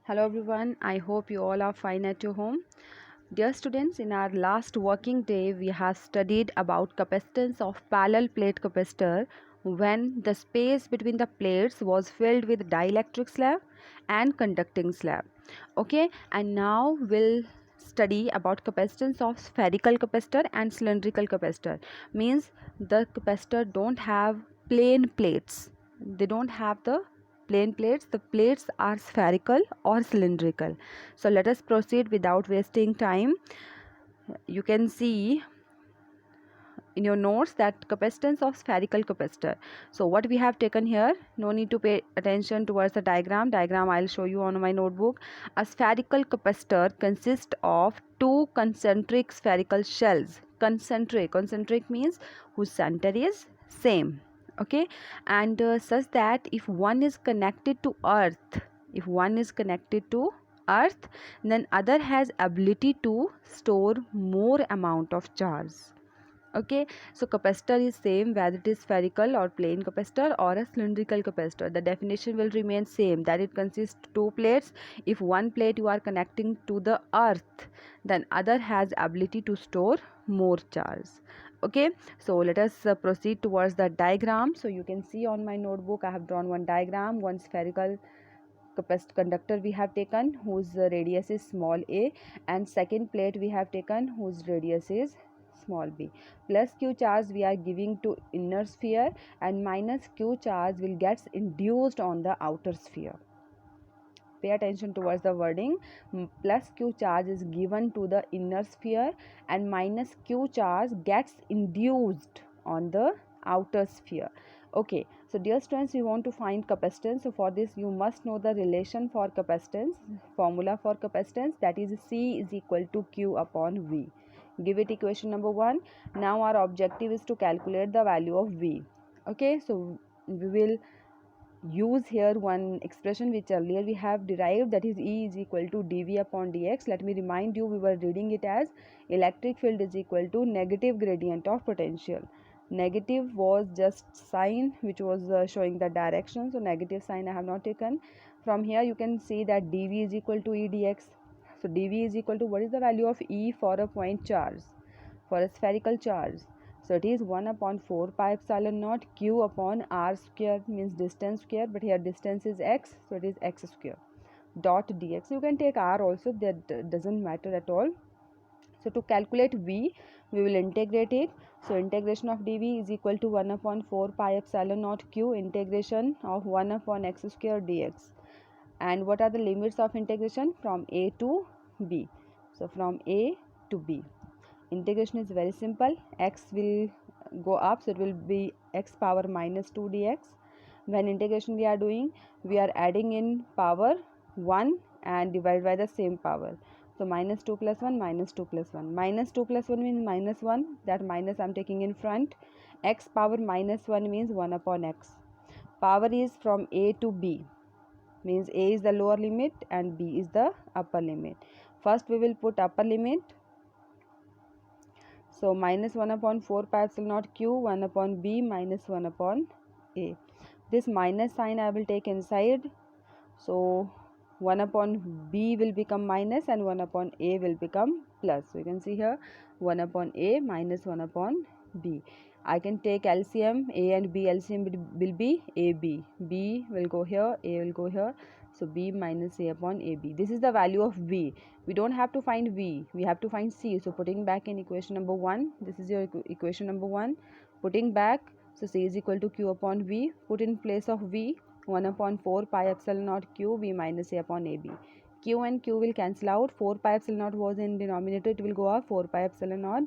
Hello everyone, I hope you all are fine at your home. Dear students, in our last working day, we have studied about capacitance of parallel plate capacitor when the space between the plates was filled with dielectric slab and conducting slab. Okay, and now we'll study about capacitance of spherical capacitor and cylindrical capacitor. Means the capacitor don't have plain plates. They don't have the plain plates. The plates are spherical or cylindrical. So let us proceed without wasting time. You can see in your notes that capacitance of spherical capacitor. So what we have taken here, no need to pay attention towards the diagram I'll show you on my notebook. A spherical capacitor consists of two concentric spherical shells. Concentric means whose center is same. Okay, and such that if one is connected to earth, then other has ability to store more amount of charge. Okay, so capacitor is same whether it is spherical or plain capacitor or a cylindrical capacitor. The definition will remain same, that it consists two plates. If one plate you are connecting to the earth, then other has ability to store more charge. Okay, so let us proceed towards the diagram. So you can see on my notebook I have drawn one diagram. One spherical capacitor conductor we have taken whose radius is small a, and second plate we have taken whose radius is small b. Plus q charge we are giving to inner sphere, and minus q charge will gets induced on the outer sphere. Pay attention towards the wording. Plus q charge is given to the inner sphere and minus q charge gets induced on the outer sphere. Okay, so dear students, we want to find capacitance. So for this you must know the relation for capacitance, formula for capacitance, that is C is equal to Q upon V. Give it equation number 1. Now our objective is to calculate the value of V. Okay, so we will use here one expression which earlier we have derived, that is E is equal to dV upon dx. Let me remind you, we were reading it as electric field is equal to negative gradient of potential. Negative was just sign which was showing the direction, so negative sign I have not taken. From here you can see that dV is equal to E dx. So dV is equal to, what is the value of E for a point charge, for a spherical charge? So it is 1 upon 4 pi epsilon naught q upon r square, means distance square, but here distance is x, so it is x square dot dx. You can take r also, that doesn't matter at all. So to calculate v, we will integrate it. So integration of dv is equal to 1 upon 4 pi epsilon naught q integration of 1 upon x square dx. And what are the limits of integration? From a to b. So from a to b. Integration is very simple. X will go up, so it will be x power minus 2 dx. When integration we are doing, we are adding in power 1 and divide by the same power. So minus 2 plus 1, minus 2 plus 1. Minus 2 plus 1 means minus 1, that minus I am taking in front. X power minus 1 means 1 upon x. Power is from a to b, means a is the lower limit and b is the upper limit. First we will put upper limit. So minus 1 upon 4 pi epsilon naught q, 1 upon b minus 1 upon a. This minus sign I will take inside. So 1 upon b will become minus and 1 upon a will become plus. So you can see here 1 upon a minus 1 upon b. I can take LCM, a and b LCM will be ab. B will go here, a will go here. So b minus a upon ab. This is the value of v. We don't have to find v, we have to find c. So putting back in equation number 1, this is your equation number 1. Putting back, so c is equal to q upon v. Put in place of v 1 upon 4 pi epsilon naught q, v minus a upon ab. Q and q will cancel out. 4 pi epsilon naught was in denominator, it will go up. 4 pi epsilon naught,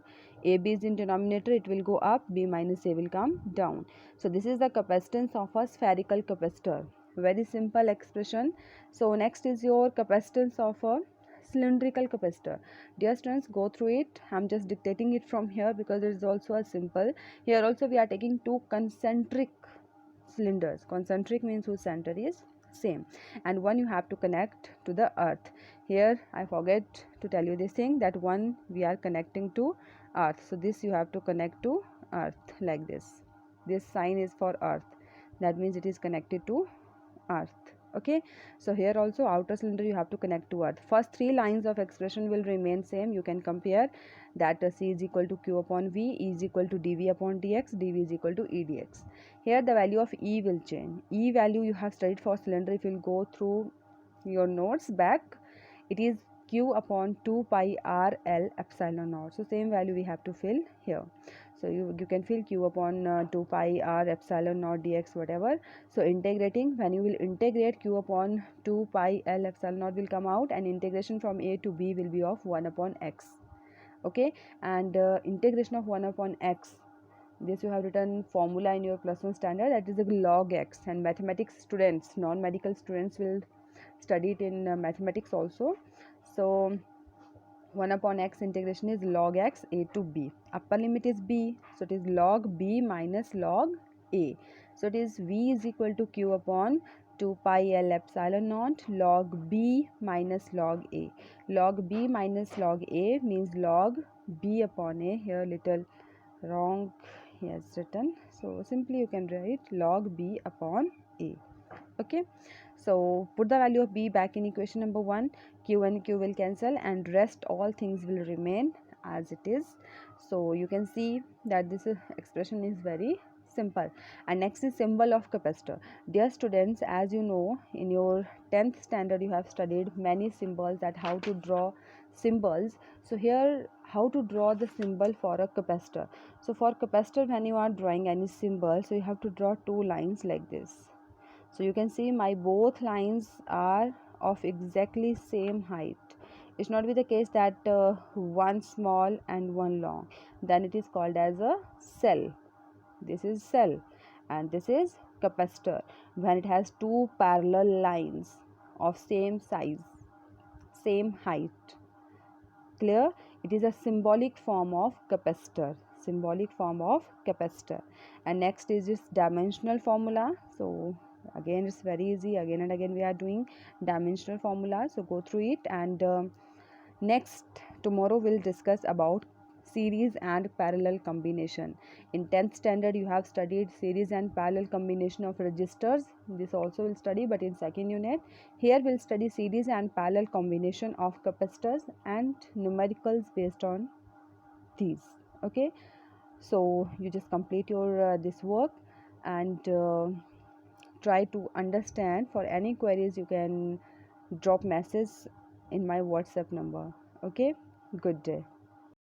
ab is in denominator, it will go up. B minus a will come down. So this is the capacitance of a spherical capacitor. Very simple expression. So next is your capacitance of a cylindrical capacitor. Dear students, go through it. I'm just dictating it from here because it is also a simple. Here also we are taking two concentric cylinders. Concentric means whose center is same, and one you have to connect to the earth. Here I forget to tell you this thing, that one we are connecting to earth, so this you have to connect to earth like this. This sign is for earth, that means it is connected to earth. Okay, so here also outer cylinder you have to connect to earth. First three lines of expression will remain same. You can compare that C is equal to Q upon V, E is equal to dV upon dx, dV is equal to E dx. Here the value of E will change. E value you have studied for cylinder. If you will go through your notes back, it is Q upon 2 pi r L epsilon naught. So same value we have to fill here. So you can fill Q upon 2 pi r epsilon naught dx whatever. So integrating, when you will integrate, Q upon 2 pi L epsilon naught will come out, and integration from A to B will be of 1 upon x. Okay, and integration of 1 upon x, this you have written formula in your +1 standard, that is a log x, and mathematics students, non-medical students will study it in mathematics also. So 1 upon x integration is log x a to b. Upper limit is b, so it is log b minus log a. So it is v is equal to q upon 2 pi l epsilon naught log b minus log a. Log b minus log a means log b upon a. Here little wrong he has written, so simply you can write log b upon a. Okay, so put the value of b back in equation number 1. Q and q will cancel, and rest all things will remain as it is. So you can see that this expression is very simple. And next is symbol of capacitor. Dear students, as you know, in your 10th standard you have studied many symbols, that how to draw symbols. So here how to draw the symbol for a capacitor. So for capacitor, when you are drawing any symbol, so you have to draw two lines like this. So you can see my both lines are of exactly same height. It's not be the case that one small and one long, then it is called as a cell. This is cell and this is capacitor, when it has two parallel lines of same size, same height. Clear? It is a symbolic form of capacitor, symbolic form of capacitor. And next is this dimensional formula. So again it's very easy, again and again we are doing dimensional formula, so go through it. And next tomorrow we'll discuss about series and parallel combination. In 10th standard you have studied series and parallel combination of resistors, this also will study, but in second unit. Here we'll study series and parallel combination of capacitors and numericals based on these. Okay, so you just complete your this work, and try to understand. For any queries you can drop message in my WhatsApp number. Okay, good day.